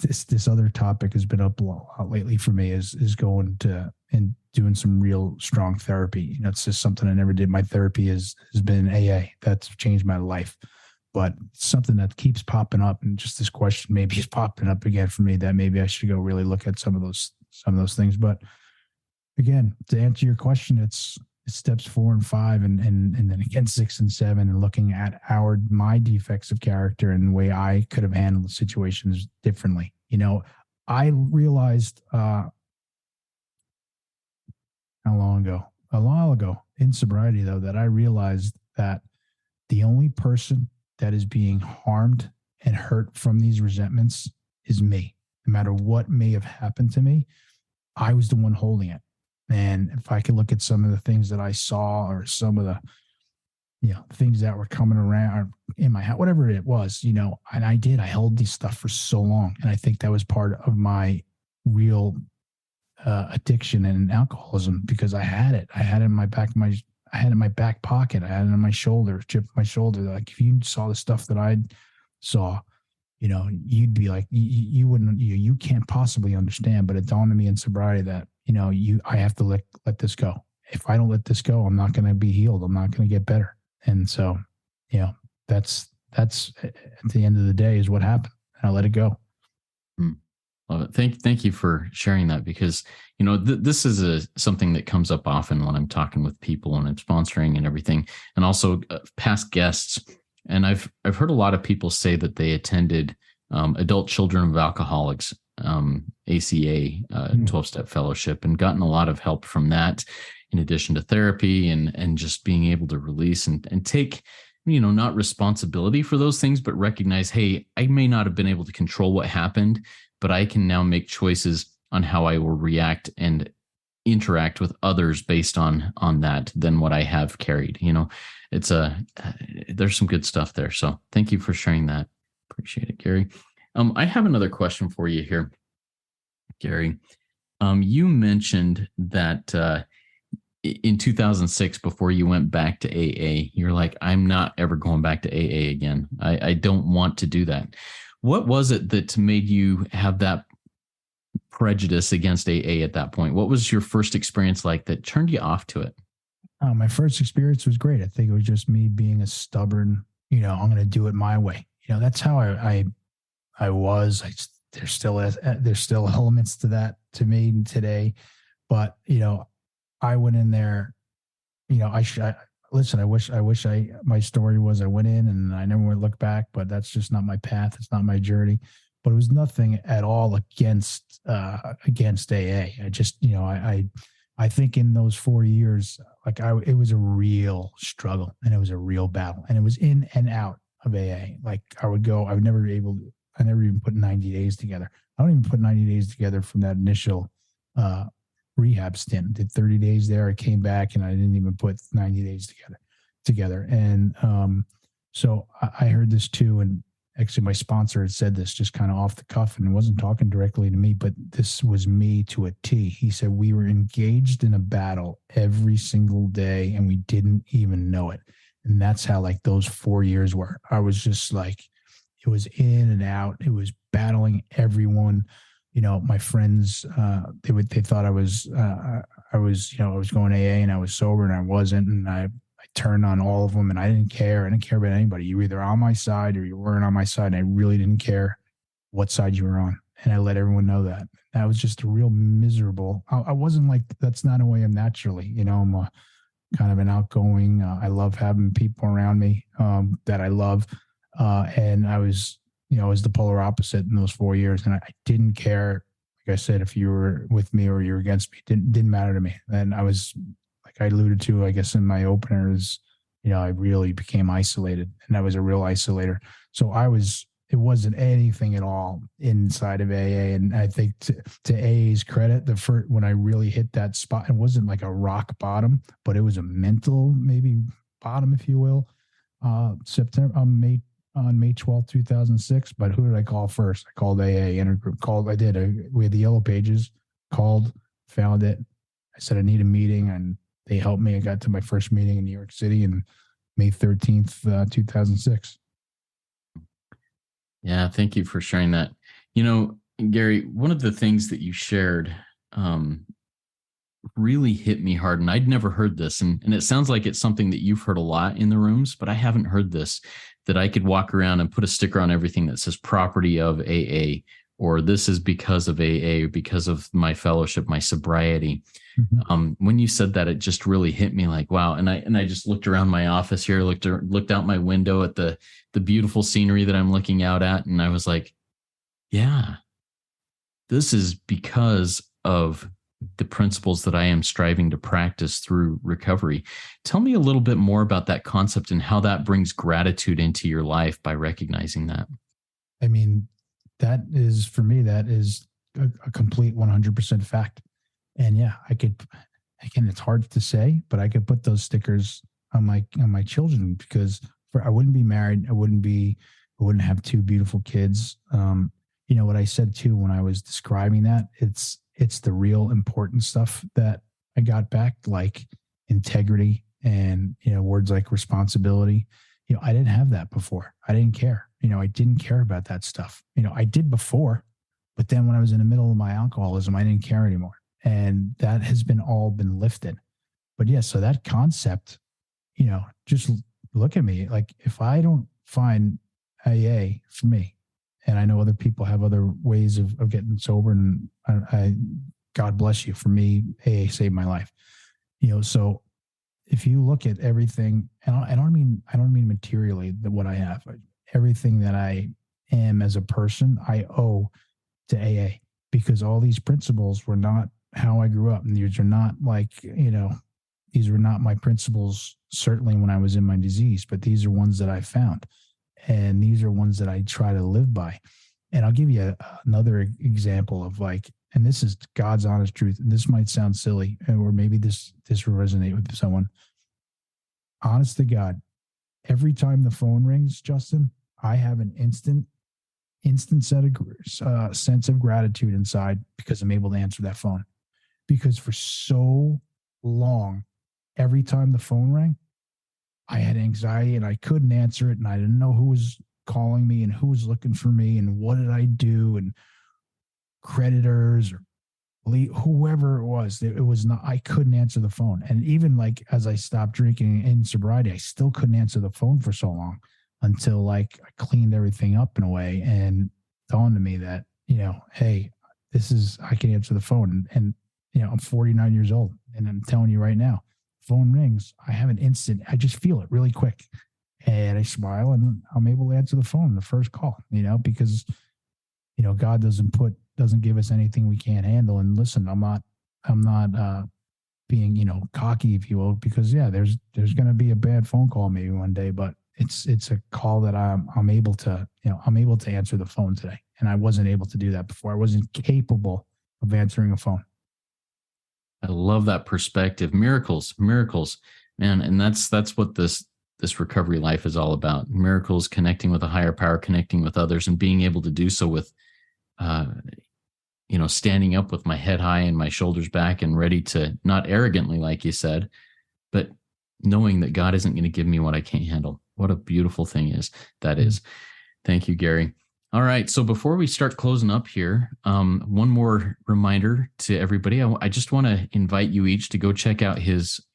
this other topic has been up a lot lately for me, is going to and doing some real strong therapy. It's just something I never did. My therapy has been AA. That's changed my life. But something that keeps popping up, and just this question maybe is popping up again for me, that maybe I should go really look at some of those things. But again, to answer your question, it's steps 4 and 5, and then again 6 and 7, and looking at my defects of character and the way I could have handled the situations differently. I realized how long ago? A while ago in sobriety, though, that I realized that the only person that is being harmed and hurt from these resentments is me. No matter what may have happened to me, I was the one holding it. And if I could look at some of the things that I saw, or some of the, things that were coming around in my house, whatever it was, and I held these stuff for so long. And I think that was part of my real addiction and alcoholism, because I had it in my back, I had it in my back pocket. I had it on my shoulder, chipped my shoulder. Like, if you saw the stuff that I saw, you'd be like, you wouldn't, you can't possibly understand. But it dawned on me in sobriety that, I have to let this go. If I don't let this go, I'm not going to be healed. I'm not going to get better. And so, that's at the end of the day is what happened. And I let it go. Love it. Thank you for sharing that, because, this is something that comes up often when I'm talking with people and I'm sponsoring and everything, and also past guests. And I've heard a lot of people say that they attended Adult Children of Alcoholics, ACA, 12-step fellowship, and gotten a lot of help from that, in addition to therapy and just being able to release and take, not responsibility for those things, but recognize, hey, I may not have been able to control what happened, but I can now make choices on how I will react and interact with others based on that than what I have carried. It's there's some good stuff there. So thank you for sharing that. Appreciate it, Gary. I have another question for you here, Gary. You mentioned that in 2006, before you went back to AA, you're like, I'm not ever going back to AA again. I don't want to do that. What was it that made you have that prejudice against AA at that point? What was your first experience like that turned you off to it? My first experience was great. I think it was just me being a stubborn, I'm going to do it my way. That's how I was. There's still elements to that to me today, but I went in there. Listen, I wish my story was I went in and I never would look back, but that's just not my path. It's not my journey. But it was nothing at all against AA. I just, I think in those 4 years, it was a real struggle, and it was a real battle, and it was in and out of AA. Like, I never even put 90 days together. I don't even put 90 days together from that initial rehab stint. Did 30 days there. I came back and I didn't even put 90 days together. And so I heard this too. And Actually, my sponsor had said this just kind of off the cuff and wasn't talking directly to me, but this was me to a T. He said, we were engaged in a battle every single day and we didn't even know it. And that's how like those 4 years were. I was just like, it was in and out. It was battling everyone. My friends, they thought I was going AA and I was sober and I wasn't. And I turned on all of them and I didn't care. I didn't care about anybody. You were either on my side or you weren't on my side. And I really didn't care what side you were on. And I let everyone know that. That was just a real miserable. I wasn't like, that's not who I am naturally. I'm a kind of an outgoing, I love having people around me that I love. And I was the polar opposite in those 4 years. And I didn't care, like I said, if you were with me or you were against me, it didn't matter to me. And I was, like I alluded to, I guess in my opener is, I really became isolated and I was a real isolator. So it wasn't anything at all inside of AA. And I think to AA's credit, the first, when I really hit that spot, it wasn't like a rock bottom, but it was a mental, maybe bottom, if you will. May 12th, 2006. But who did I call first? I called AA intergroup. We had the yellow pages, called, found it. I said, I need a meeting, and they helped me. I got to my first meeting in New York City in May 13th, 2006. Yeah, thank you for sharing that. Gary, one of the things that you shared really hit me hard, and I'd never heard this. And it sounds like it's something that you've heard a lot in the rooms, but I haven't heard this, that I could walk around and put a sticker on everything that says property of AA, or this is because of AA, because of my fellowship, my sobriety. Mm-hmm. When you said that, it just really hit me like, wow. And I just looked around my office here, looked out my window at the beautiful scenery that I'm looking out at. And I was like, yeah, this is because of the principles that I am striving to practice through recovery. Tell me a little bit more about that concept and how that brings gratitude into your life by recognizing that. I mean, that is, for me, that is a complete 100% fact. And yeah, again, it's hard to say, but I could put those stickers on my children, because I wouldn't be married. I wouldn't have two beautiful kids. What I said too, when I was describing that, it's the real important stuff that I got back, like integrity and, words like responsibility. I didn't have that before. I didn't care. I didn't care about that stuff. I did before, but then when I was in the middle of my alcoholism, I didn't care anymore. And that has all been lifted. But yeah, so that concept, just look at me. Like, if I don't find AA for me, and I know other people have other ways of getting sober, and I God bless you. For me, AA saved my life. So if you look at everything, and I don't mean materially what I have, everything that I am as a person, I owe to AA, because all these principles were not how I grew up. And these are not these were not my principles, certainly when I was in my disease, but these are ones that I found. And these are ones that I try to live by. And I'll give you another example of and this is God's honest truth. And this might sound silly, or maybe this will resonate with someone. Honest to God, every time the phone rings, Justin, I have an instant sense of gratitude inside, because I'm able to answer that phone. Because for so long, every time the phone rang, I had anxiety and I couldn't answer it, and I didn't know who was calling me and who was looking for me and what did I do, and creditors or whoever it was not, I couldn't answer the phone. And even as I stopped drinking in sobriety, I still couldn't answer the phone for so long, until I cleaned everything up in a way and dawned to me that, hey, I can answer the phone. And I'm 49 years old, and I'm telling you right now, phone rings, I have an instant, I just feel it really quick, and I smile, and I'm able to answer the phone the first call, because, God doesn't give us anything we can't handle. And listen, I'm not being, cocky, if you will, because there's going to be a bad phone call maybe one day, but it's a call that I'm able to answer the phone today. And I wasn't able to do that before. I wasn't capable of answering a phone. I love that perspective. Miracles, man. And that's what this this recovery life is all about. Miracles, connecting with a higher power, connecting with others, and being able to do so with, standing up with my head high and my shoulders back and ready to, not arrogantly, like you said, but knowing that God isn't going to give me what I can't handle. What a beautiful thing that is. Thank you, Gary. All right. So before we start closing up here, one more reminder to everybody. I just want to invite you each to go check out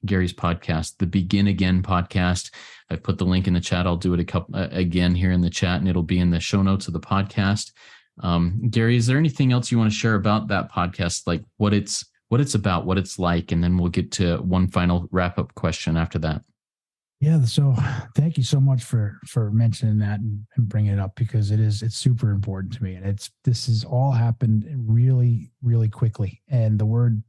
Gary's podcast, the Begin Again podcast. I've put the link in the chat. I'll do it again here in the chat, and it'll be in the show notes of the podcast. Gary, is there anything else you want to share about that podcast, like what it's about, what it's like, and then we'll get to one final wrap-up question after that. Yeah. So thank you so much for mentioning that and bringing it up, because it's super important to me. And this has all happened really, really quickly. And the word,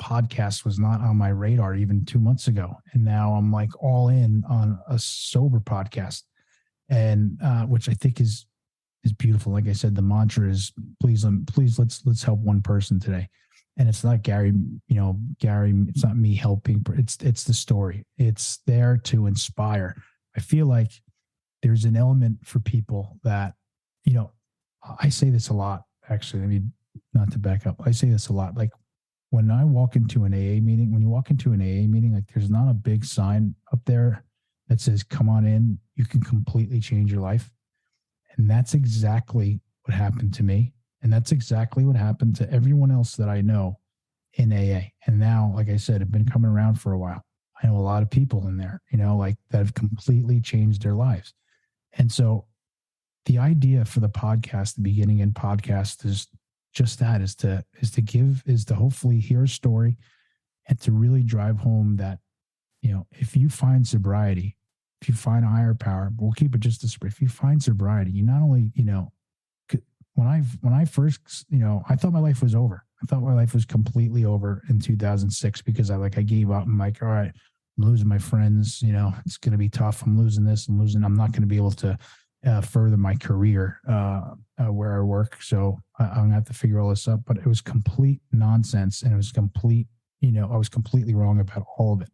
podcast was not on my radar even 2 months ago. And now I'm like all in on a sober podcast, and which I think is beautiful. Like I said, the mantra is please let's help one person today. And it's not Gary, it's not me helping, it's the story. It's there to inspire. I feel like there's an element for people that, I say this a lot, actually. I mean, not to back up, I say this a lot. Like when I walk into an AA meeting, like there's not a big sign up there that says, come on in, you can completely change your life. And that's exactly what happened to me. And that's exactly what happened to everyone else that I know in AA. And now, like I said, I've been coming around for a while. I know a lot of people in there, that have completely changed their lives. And so the idea for the podcast, the Beginning In podcast, is just that, is to hopefully hear a story and to really drive home that, if you find sobriety, if you find a higher power, we'll keep it just this way. If you find sobriety, you not only, when I first, I thought my life was over. I thought my life was completely over in 2006, because I gave up. I'm like, all right, I'm losing my friends. It's going to be tough. I'm losing this. I'm not going to be able to further my career where I work. So I'm going to have to figure all this up. But it was complete nonsense. And it was I was completely wrong about all of it.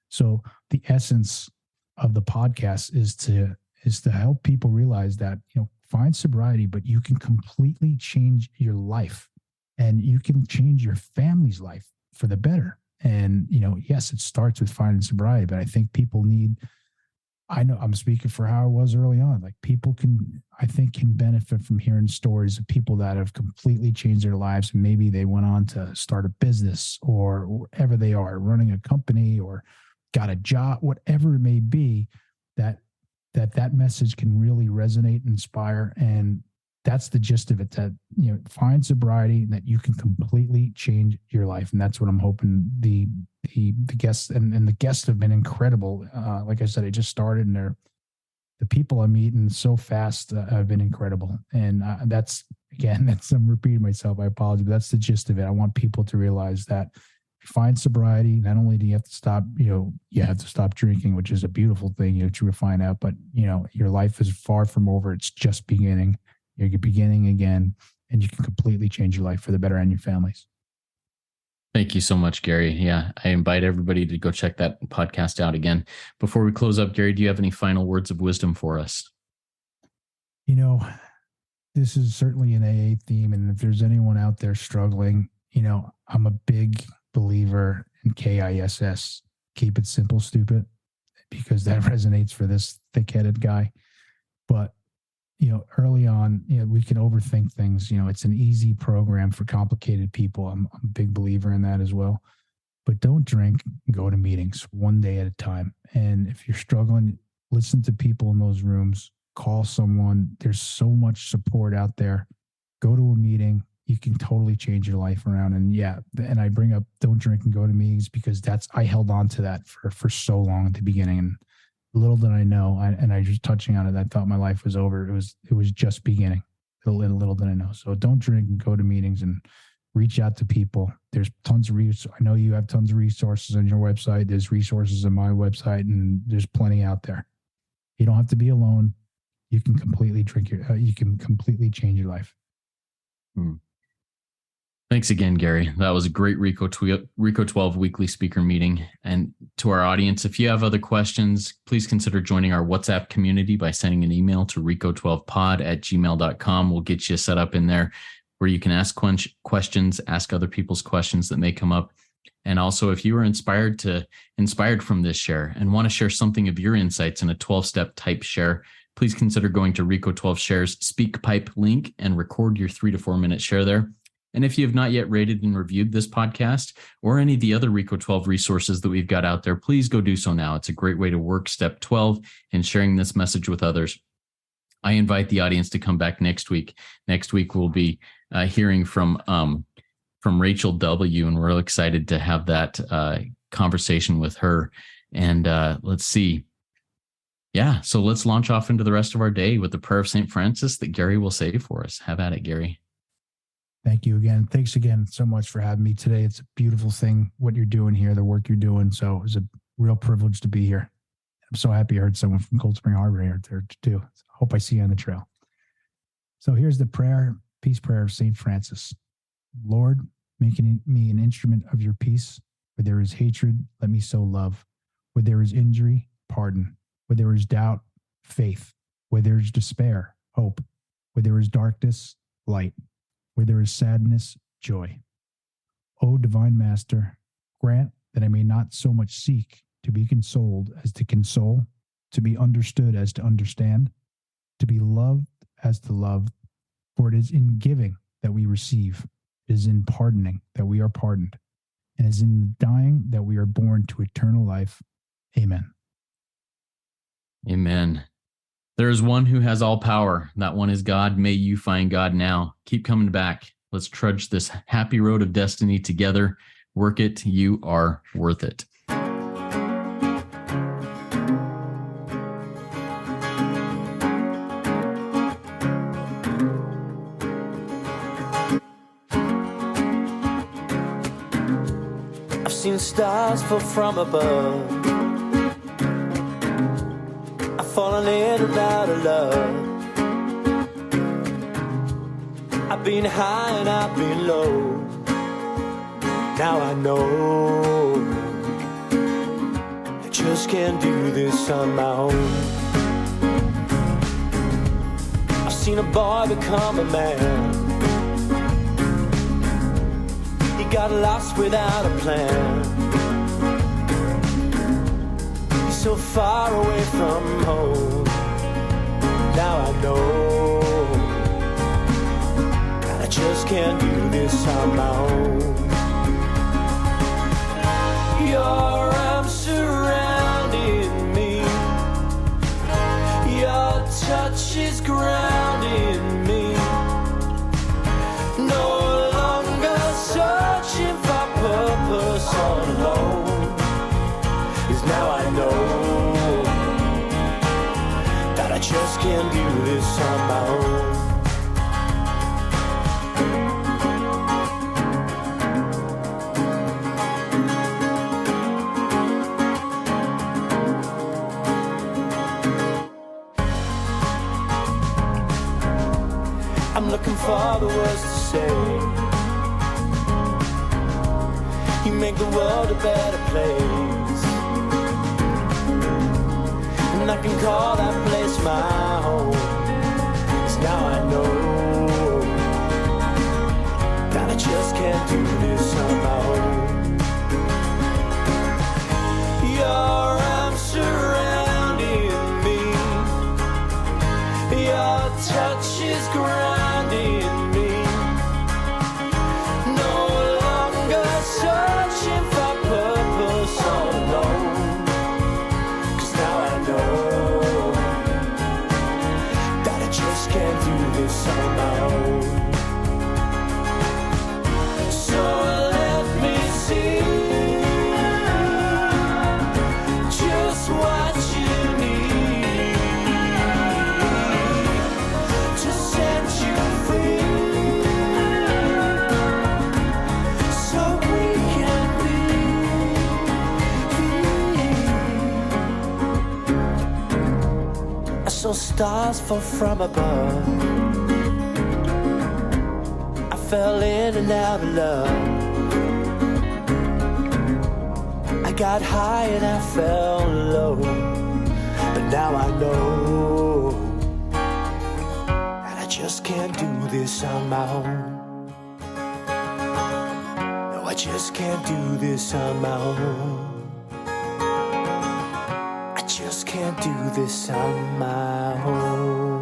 So the essence of the podcast is to help people realize that, find sobriety, but you can completely change your life, and you can change your family's life for the better. And, yes, it starts with finding sobriety, but I think I know I'm speaking for how I was early on. Like people can benefit from hearing stories of people that have completely changed their lives. And maybe they went on to start a business, or wherever they are, running a company or got a job, whatever it may be, that message can really resonate and inspire. And that's the gist of it, that, find sobriety, that you can completely change your life. And that's what I'm hoping the guests and the guests have been incredible. Like I said, I just started, and the people I'm meeting so fast have been incredible. And I'm repeating myself. I apologize, but that's the gist of it. I want people to realize that find sobriety. Not only do you have to stop, you have to stop drinking, which is a beautiful thing, that you find out, but your life is far from over. It's just beginning. You're beginning again, and you can completely change your life for the better and your families. Thank you so much, Gary. Yeah, I invite everybody to go check that podcast out again. Before we close up, Gary, do you have any final words of wisdom for us? This is certainly an AA theme. And if there's anyone out there struggling, I'm a big believer in KISS, keep it simple, stupid, because that resonates for this thick-headed guy. But, early on, we can overthink things. It's an easy program for complicated people. I'm a big believer in that as well. But don't drink, go to meetings one day at a time. And if you're struggling, listen to people in those rooms, call someone. There's so much support out there. Go to a meeting. You can totally change your life around. And I bring up don't drink and go to meetings because I held on to that for so long at the beginning. And little did I know, I just touching on it, I thought my life was over. It was just beginning. Little did I know. So don't drink and go to meetings, and reach out to people. There's tons of resources. I know you have tons of resources on your website. There's resources on my website, and there's plenty out there. You don't have to be alone. You can completely you can completely change your life. Thanks again, Gary. That was a great Rico 12 weekly speaker meeting. And to our audience. If you have other questions, please consider joining our WhatsApp community by sending an email to rico12pod@gmail.com. We'll get you set up in there where you can ask questions, ask other people's questions that may come up. And also, if you are inspired from this share and want to share something of your insights in a 12-step type share, please consider going to Rico 12 Shares SpeakPipe link and record your 3 to 4 minute share there. And if you have not yet rated and reviewed this podcast or any of the other Rico 12 resources that we've got out there, please go do so now. It's a great way to work step 12 in sharing this message with others. I invite the audience to come back next week. Next week, we'll be hearing from Rachel W., and we're real excited to have that conversation with her. And let's see. Yeah, so let's launch off into the rest of our day with the prayer of St. Francis that Gary will say for us. Have at it, Gary. Thank you again. Thanks again so much for having me today. It's a beautiful thing, what you're doing here, the work you're doing. So it was a real privilege to be here. I'm so happy I heard someone from Cold Spring Harbor here too. Hope I see you on the trail. So here's the prayer, peace prayer of St. Francis. Lord, making me an instrument of your peace. Where there is hatred, let me sow love. Where there is injury, pardon. Where there is doubt, faith. Where there is despair, hope. Where there is darkness, light. Where there is sadness, joy. O divine Master, grant that I may not so much seek to be consoled as to console, to be understood as to understand, to be loved as to love, for it is in giving that we receive, it is in pardoning that we are pardoned, and it is in dying that we are born to eternal life. Amen. Amen. There is one who has all power. That one is God. May you find God now. Keep coming back. Let's trudge this happy road of destiny together. Work it. You are worth it. I've seen stars fall from above. Falling in and out of love. I've been high and I've been low. Now I know I just can't do this on my own. I've seen a boy become a man. He got lost without a plan. So far away from home. Now I know I just can't do this on my own. Your arms surrounding me, your touch is grounding me. No longer searching for purpose all alone. 'Cause now I know that I just can't do this on my own. I'm looking for the words to say. You make the world a better place. And I can call that place my home. 'Cause now I know that I just can't do this on my own. Your arms surrounding me, your touch is grounding me. No longer searching for purpose all alone. Can't do this on my own. So let me see just what you need to set you free, so we can be. I saw stars fall from above. I fell in and out of love. I got high and I fell low, but now I know that I just can't do this on my own. No, I just can't do this on my own. I just can't do this on my own.